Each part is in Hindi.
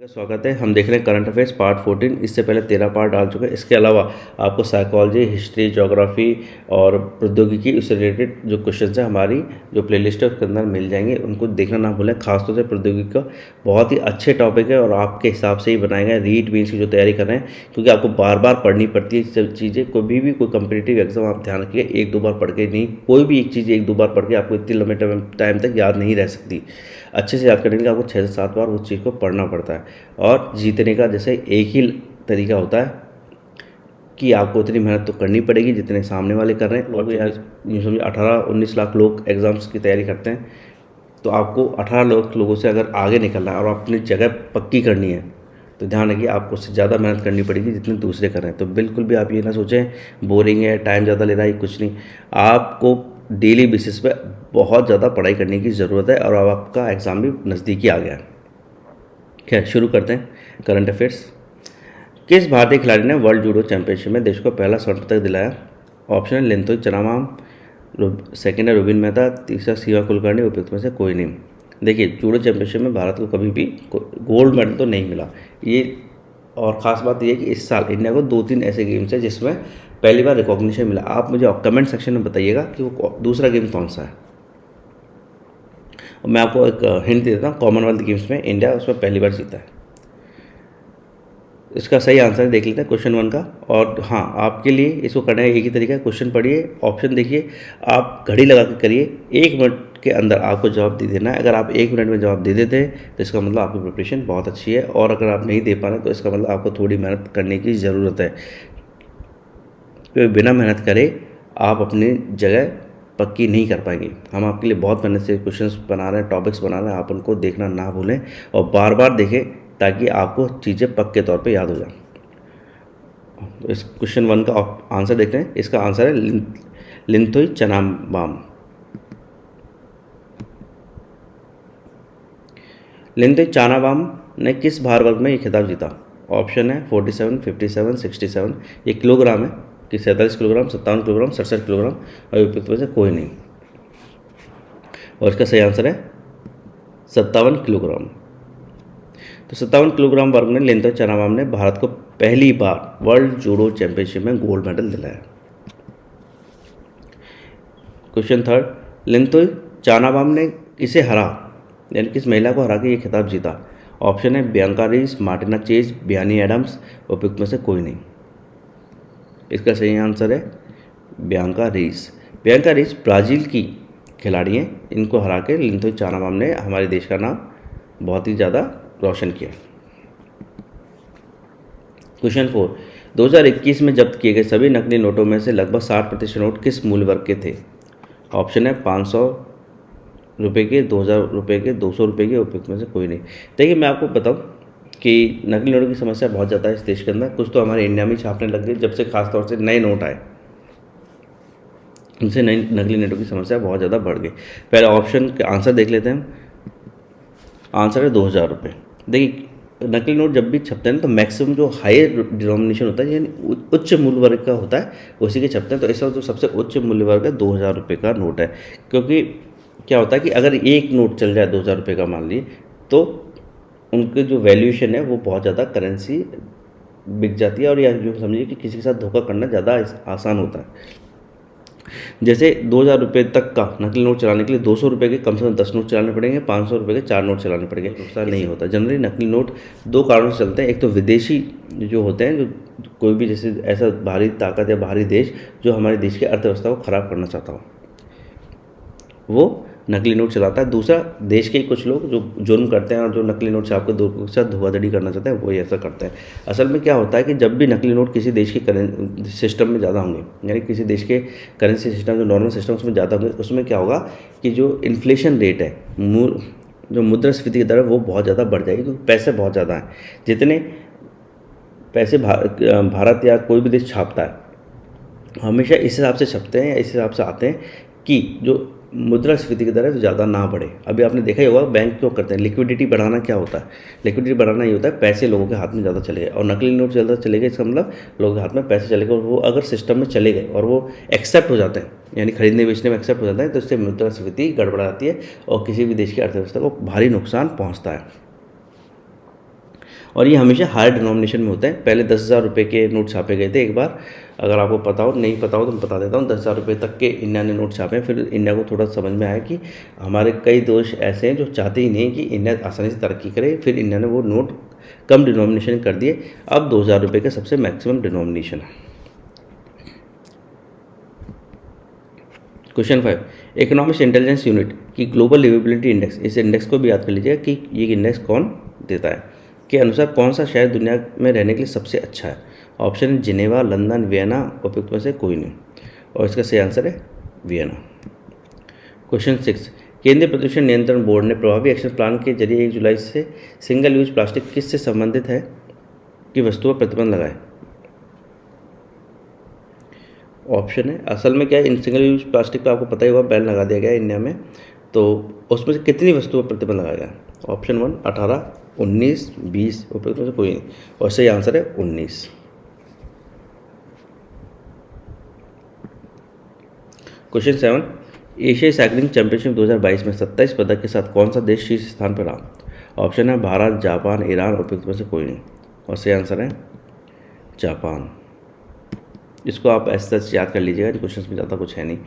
स्वागत है। हम देख रहे हैं करंट अफेयर्स पार्ट 14। इससे पहले 13 पार्ट डाल चुके हैं। इसके अलावा आपको साइकोलॉजी, हिस्ट्री, ज्योग्राफी और प्रौद्योगिकी उससे रिलेटेड जो क्वेश्चन है हमारी जो प्लेलिस्ट है उसके अंदर मिल जाएंगे, उनको देखना ना भूलें। खासतौर से प्रौद्योगिकी का बहुत ही अच्छे टॉपिक है और आपके हिसाब से ही बनाए गए। रीट मीन्स की जो तैयारी कर रहे हैं, क्योंकि आपको बार बार पढ़नी पड़ती है सब चीज़ें। कोई भी कोई कंपटीटिव एग्जाम आप ध्यान रखिए, एक दो बार पढ़ के नहीं, कोई भी एक चीज़ एक दो बार पढ़ के आपको इतनी लंबे टाइम तक याद नहीं रह सकती। अच्छे से याद करने के लिए आपको 6 से 7 बार उस चीज़ को पढ़ना पड़ता है। और जीतने का जैसे एक ही तरीका होता है कि आपको उतनी मेहनत तो करनी पड़ेगी जितने सामने वाले कर रहे हैं। और यार यूँ समझिए 18-19 लाख लोग एग्ज़ाम्स की तैयारी करते हैं, तो आपको 18 लाख लोगों से अगर आगे निकलना है और अपनी जगह पक्की करनी है तो ध्यान रखिए आपको उससे ज़्यादा मेहनत करनी पड़ेगी जितने दूसरे कर रहे हैं। तो बिल्कुल भी आप ये ना सोचें बोरिंग है, टाइम ज़्यादा ले रहा है, कुछ नहीं। आपको डेली बेसिस पे बहुत ज़्यादा पढ़ाई करने की ज़रूरत है और अब आपका एग्ज़ाम भी नज़दीकी आ गया है। खैर शुरू करते हैं करंट अफेयर्स। किस भारतीय खिलाड़ी ने वर्ल्ड जूडो चैंपियनशिप में देश को पहला स्वर्ण पदक दिलाया? ऑप्शन है लिंथोई चनामाम, सेकेंड है रुबिन मेहता, तीसरा सीमा कुलकर्णी, उपयुक्त में से कोई नहीं। देखिए जूडो चैंपियनशिप में भारत को कभी भी गोल्ड मेडल तो नहीं मिला ये, और ख़ास बात यह है कि इस साल इंडिया को 2-3 ऐसे गेम्स हैं जिसमें पहली बार रिकॉग्निशन मिला। आप मुझे कमेंट सेक्शन में बताइएगा कि वो दूसरा गेम कौन सा है। और मैं आपको एक हिंट दे देता हूँ, कॉमनवेल्थ गेम्स में इंडिया उसमें पहली बार जीता है। इसका सही आंसर देख लेते हैं क्वेश्चन 1 का। और हाँ, आपके लिए इसको करना है एक ही तरीका है, क्वेश्चन पढ़िए, ऑप्शन देखिए, आप घड़ी लगा के करिए, 1 मिनट के अंदर आपको जवाब दे देना है। अगर आप 1 मिनट में जवाब दे देते हैं तो इसका मतलब आपकी प्रिपरेशन बहुत अच्छी है, और अगर आप नहीं दे पा रहे तो इसका मतलब आपको थोड़ी मेहनत करने की ज़रूरत है। क्योंकि बिना मेहनत करे आप अपनी जगह पक्की नहीं कर पाएंगे। हम आपके लिए बहुत मेहनत से क्वेश्चंस बना रहे हैं, टॉपिक्स बना रहे हैं, आप उनको देखना ना भूलें और बार बार देखें ताकि आपको चीज़ें पक्के तौर पे याद हो जाए। तो इस क्वेश्चन 1 का आंसर देख रहे हैं, इसका आंसर है लिंथोई चनाम्बाम। लिंथोई चानाबाम ने किस भार वर्ग में ये खिताब जीता? ऑप्शन है 47, 57, 67। ये किलोग्राम है कि 47 किलोग्राम, 57 किलोग्राम, 67 किलोग्राम, और उपयुक्त में से कोई नहीं। और इसका सही आंसर है 57 किलोग्राम। तो 57 किलोग्राम वर्ग में लिंथोई चनाबाम ने भारत को पहली बार वर्ल्ड जूडो चैंपियनशिप में गोल्ड मेडल दिलाया। क्वेश्चन 3, लिंथोई चानाबाम ने किसे हरा, यानी किस महिला को हरा के ये खिताब जीता? ऑप्शन है बियांका रीस, मार्टिना चेज, बियानी एडम्स, उपयुक्त में से कोई नहीं। इसका सही आंसर है बियांका रीस। बियांका रीस ब्राज़ील की खिलाड़ी हैं, इनको हरा के लिंथोई चानाबाम ने हमारे देश का नाम बहुत ही ज़्यादा रोशन किया। क्वेश्चन 4, 2021 में जब्त किए गए सभी नकली नोटों में से लगभग 60% नोट किस मूल्य वर्ग के थे? ऑप्शन है 500 रुपये के, 2000 रुपये के, 200 रुपये के, उपयुक्त में से कोई नहीं। देखिए मैं आपको बताऊं कि नकली नोटों की समस्या बहुत ज़्यादा है इस देश के अंदर। कुछ तो हमारे इंडिया में छापने लग गए जब से खास तौर से नए नोट आए, उनसे नई नकली नोटों की समस्या बहुत ज़्यादा बढ़ गई। पहले ऑप्शन का आंसर देख लेते हैं। आंसर है 2000 रुपये। देखिए नकली नोट जब भी छपते हैं ना तो मैक्सिमम जो हायर डिनोमिनेशन होता है यानी उच्च मूल्य वर्ग का होता है उसी के छपते हैं। तो इस वक्त जो सबसे उच्च मूल्य वर्ग है 2000 रुपये का नोट है। क्योंकि क्या होता है कि अगर एक नोट चल जाए 2000 रुपये का मान लीजिए, तो उनके जो वैल्यूएशन है वो बहुत ज़्यादा करेंसी बिक जाती है, और या जो समझिए कि किसी के साथ धोखा करना ज़्यादा आसान होता है। जैसे 2000 रुपये तक का नकली नोट चलाने के लिए 200 रुपये के कम से कम 10 नोट चलाने पड़ेंगे, 500 रुपये के 4 नोट चलाने पड़ेंगे। नुकसान नहीं होता। जनरली नकली नोट 2 कारणों से चलते हैं। एक तो विदेशी जो होते हैं, जो कोई भी जैसे ऐसा बाहरी ताकत या बाहरी देश जो हमारे देश की अर्थव्यवस्था को ख़राब करना चाहता हो, वो नकली नोट चलाता है। दूसरा, देश के कुछ लोग जो जुर्म करते हैं और जो नकली नोट छाप के साथ धोखाधड़ी करना चाहते हैं, वही ऐसा करते हैं। असल में क्या होता है कि जब भी नकली नोट किसी देश के करेंसी सिस्टम में ज़्यादा होंगे, यानी किसी देश के करेंसी सिस्टम जो नॉर्मल सिस्टम उसमें ज़्यादा होंगे, उसमें क्या होगा कि जो इन्फ्लेशन रेट है, जो मुद्रास्फीति की दर है, वो बहुत ज़्यादा बढ़ जाएगी क्योंकि पैसे बहुत ज़्यादा हैं। जितने पैसे भारत या कोई भी देश छापता है हमेशा इस हिसाब से छपते हैं या इस हिसाब से आते हैं कि जो मुद्रास्फीति की दर है तो ज़्यादा ना बढ़े। अभी आपने देखा ही होगा बैंक क्यों करते हैं, लिक्विडिटी बढ़ाना क्या होता है? लिक्विडिटी बढ़ाना ये होता है पैसे लोगों के हाथ में ज़्यादा चले गए, और नकली नोट ज़्यादा चले गए इसका मतलब लोगों के हाथ में पैसे चले गए, और वो अगर सिस्टम में चले गए और वो एक्सेप्ट हो जाते हैं, यानी खरीदने बेचने में एक्सेप्ट हो जाता है, तो इससे मुद्रास्फीति गड़बड़ा जाती है और किसी भी देश की अर्थव्यवस्था को भारी नुकसान पहुँचता है। और ये हमेशा हायर डिनोमिनेशन में होता है। पहले 10,000 रुपये के नोट छापे गए थे एक बार, अगर आपको पता हो, नहीं पता हो तो मैं बता देता हूँ। 10,000 रुपये तक के इंडिया ने नोट छापे हैं। फिर इंडिया को थोड़ा समझ में आया कि हमारे कई देश ऐसे हैं जो चाहते ही नहीं कि इंडिया आसानी से तरक्की करे, फिर इंडिया ने वो नोट कम डिनोमिनेशन कर दिए। अब 2,000 रुपये का सबसे मैक्सिमम डिनोमिनेशन है। क्वेश्चन 5, इकोनॉमिक्स इंटेलिजेंस यूनिट की ग्लोबल लिवेबिलिटी इंडेक्स, इस इंडेक्स को भी याद कर लीजिएगा कि ये इंडेक्स कौन देता है, के अनुसार कौन सा शहर दुनिया में रहने के लिए सबसे अच्छा है। ऑप्शन है जिनेवा, लंदन, वियना, उपयुक्त में से कोई नहीं, और इसका सही आंसर है वियना। क्वेश्चन 6, केंद्रीय प्रदूषण नियंत्रण बोर्ड ने प्रभावी एक्शन प्लान के जरिए 1 जुलाई से सिंगल यूज प्लास्टिक किससे संबंधित है कि वस्तु पर प्रतिबंध लगाए। ऑप्शन है, असल में क्या है, इन सिंगल यूज प्लास्टिक पर आपको पता ही होगा बैन लगा दिया गया है इंडिया में, तो उसमें से कितनी वस्तुओं पर प्रतिबंध लगाया गया। ऑप्शन 1 18, 19, 20, उपयुक्त में से कोई नहीं, और सही आंसर है 19। क्वेश्चन 7, एशियाई साइकिलिंग चैंपियनशिप 2022 में 27 पदक के साथ कौन सा देश शीर्ष स्थान पर रहा। ऑप्शन है भारत, जापान, ईरान, उपयुक्त में से कोई नहीं, और सही आंसर है जापान। इसको आप ऐसे याद कर लीजिएगा, क्वेश्चन में ज़्यादा कुछ है नहीं।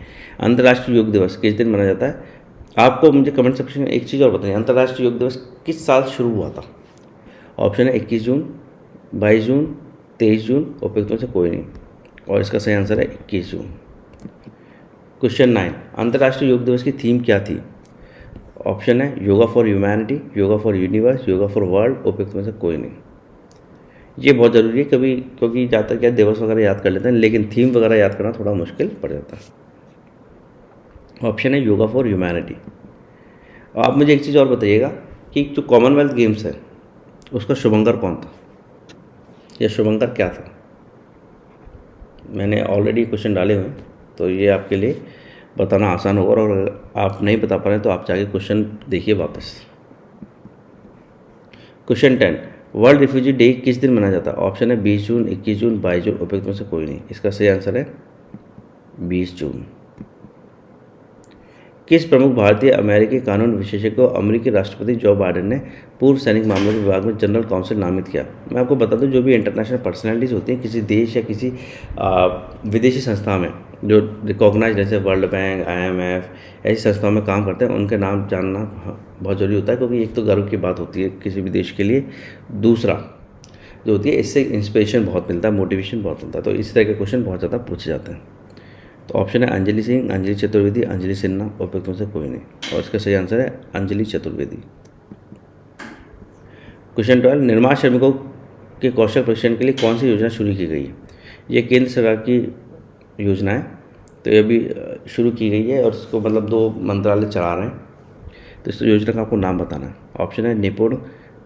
अंतर्राष्ट्रीय योग दिवस किस दिन मनाया जाता है। आपको मुझे कमेंट सेक्शन में एक चीज़ और बताइए, अंतर्राष्ट्रीय योग दिवस किस साल शुरू हुआ था। ऑप्शन है 21 जून, 22 जून, 23 जून, उपयुक्त में से कोई नहीं, और इसका सही आंसर है 21 जून। क्वेश्चन 9, अंतर्राष्ट्रीय योग दिवस की थीम क्या थी। ऑप्शन है yoga for humanity, yoga for universe, yoga for world, उपयुक्त में से कोई नहीं। ये बहुत ज़रूरी है कभी, क्योंकि ज़्यादातर क्या दिवस वगैरह याद कर लेते हैं, लेकिन थीम वगैरह याद करना थोड़ा मुश्किल पड़ जाता है। ऑप्शन है योगा फॉर ह्यूमैनिटी। और आप मुझे एक चीज़ और बताइएगा कि जो कॉमनवेल्थ गेम्स है उसका शुभंकर कौन था, या शुभंकर क्या था। मैंने ऑलरेडी क्वेश्चन डाले हुए हैं, तो ये आपके लिए बताना आसान होगा, और अगर आप नहीं बता पा रहे तो आप जाके क्वेश्चन देखिए वापस। क्वेश्चन 10, वर्ल्ड रिफ्यूजी डे किस दिन मनाया जाता है। ऑप्शन है 20 जून, 21 जून, 22 जून, उपयुक्त में से कोई नहीं, इसका सही आंसर है 20 जून। किस प्रमुख भारतीय अमेरिकी कानून विशेषज्ञ को अमेरिकी राष्ट्रपति जो बाइडेन ने पूर्व सैनिक मामलों के विभाग में जनरल काउंसिल नामित किया। मैं आपको बता दूं, जो भी इंटरनेशनल पर्सनैलिटीज़ होती हैं किसी देश या किसी विदेशी संस्था में जो रिकॉग्नाइज, जैसे वर्ल्ड बैंक, IMF, ऐसी संस्थाओं में काम करते हैं, उनके नाम जानना बहुत ज़रूरी होता है, क्योंकि एक तो गर्व की बात होती है किसी भी देश के लिए, दूसरा जो होती है इससे इंस्पिरेशन बहुत मिलता है, मोटिवेशन बहुत मिलता है। तो इस तरह के क्वेश्चन बहुत ज़्यादा पूछे जाते हैं। तो ऑप्शन है अंजलि सिंह, अंजलि चतुर्वेदी, अंजलि सिन्हा, उपयुक्त में से कोई नहीं, और इसका सही आंसर है अंजलि चतुर्वेदी। क्वेश्चन 12, निर्माण श्रमिकों के कौशल प्रशिक्षण के लिए कौन सी योजना शुरू की गई है। ये केंद्र सरकार की योजना है, तो ये भी शुरू की गई है, और इसको मतलब 2 मंत्रालय चला रहे हैं। तो इस योजना का आपको नाम बताना है। ऑप्शन है निपुण,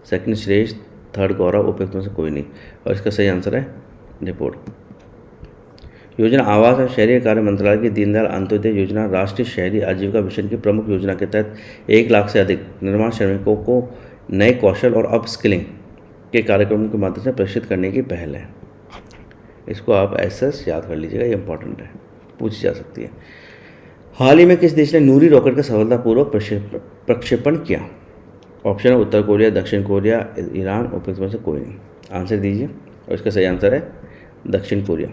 सेकंड श्रेष्ठ, थर्ड गौरव, उपयुक्त में से कोई नहीं, और इसका सही आंसर है निपुण। योजना आवास और शहरी कार्य मंत्रालय की दीनदयाल अंत्योदय योजना राष्ट्रीय शहरी आजीविका मिशन की प्रमुख योजना के तहत 1 लाख से अधिक निर्माण श्रमिकों को नए कौशल और अपस्किलिंग के कार्यक्रमों के माध्यम से प्रशिक्षित करने की पहल है। इसको आप ऐसे याद कर लीजिएगा, ये इंपॉर्टेंट है, पूछी जा सकती है। हाल ही में किस देश ने नूरी रॉकेट का सफलतापूर्वक प्रक्षेपण किया। ऑप्शन है उत्तर कोरिया, दक्षिण कोरिया, ईरान, उपयुक्त में से कोई नहीं, आंसर दीजिए, और इसका सही आंसर है दक्षिण कोरिया।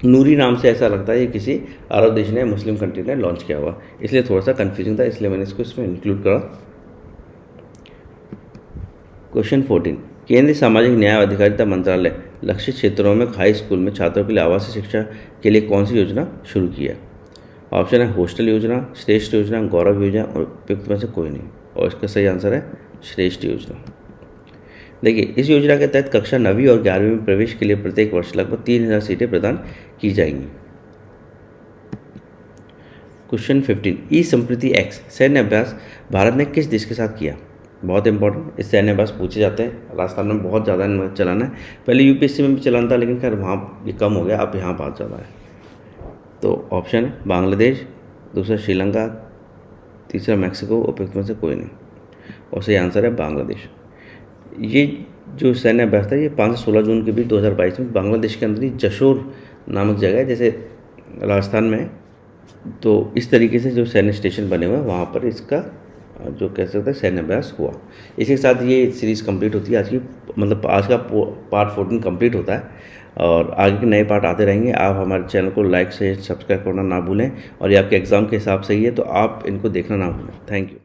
नूरी नाम से ऐसा लगता है ये किसी अरब देश ने, मुस्लिम कंट्री ने लॉन्च किया हुआ, इसलिए थोड़ा सा कन्फ्यूजिंग था, इसलिए मैंने इसको इसमें इंक्लूड करा। क्वेश्चन 14, केंद्रीय सामाजिक न्याय और अधिकारिता मंत्रालय लक्षित क्षेत्रों में हाई स्कूल में छात्रों के लिए आवासीय शिक्षा के लिए कौन सी योजना शुरू की है। ऑप्शन है हॉस्टल योजना, श्रेष्ठ योजना, गौरव योजना, और उपयुक्त में से कोई नहीं, और इसका सही आंसर है श्रेष्ठ योजना। देखिए, इस योजना के तहत कक्षा 9वीं और 11वीं में प्रवेश के लिए प्रत्येक वर्ष लगभग 3000 सीटें प्रदान की जाएंगी। क्वेश्चन 15, ई संप्रति एक्स सैन्य अभ्यास भारत ने किस देश के साथ किया। बहुत इंपॉर्टेंट, इस सैन्य अभ्यास पूछे जाते हैं, राजस्थान में बहुत ज़्यादा चलाना है। पहले UPSC में भी चलाना था, लेकिन खैर वहाँ ये कम हो गया, अब यहाँ बहुत ज़्यादा है। तो ऑप्शन है बांग्लादेश, दूसरा श्रीलंका, तीसरा मैक्सिको, उपयुक्त में से कोई नहीं, और सही आंसर है बांग्लादेश। ये जो सैन्य अभ्यास था ये 5 से 16 जून के बीच 2022 में बांग्लादेश के अंदर ही जशोर नामक जगह है, जैसे राजस्थान में, तो इस तरीके से जो सैन्य स्टेशन बने हुए हैं वहाँ पर इसका जो कह सकते हैं सैन्य अभ्यास हुआ। इसी के साथ ये सीरीज़ कंप्लीट होती है आज की, मतलब आज का पार्ट 14 कंप्लीट होता है और आगे के नए पार्ट आते रहेंगे। आप हमारे चैनल को लाइक से सब्सक्राइब करना ना भूलें और ये आपके एग्ज़ाम के हिसाब से ही है तो आप इनको देखना ना भूलें। Thank you.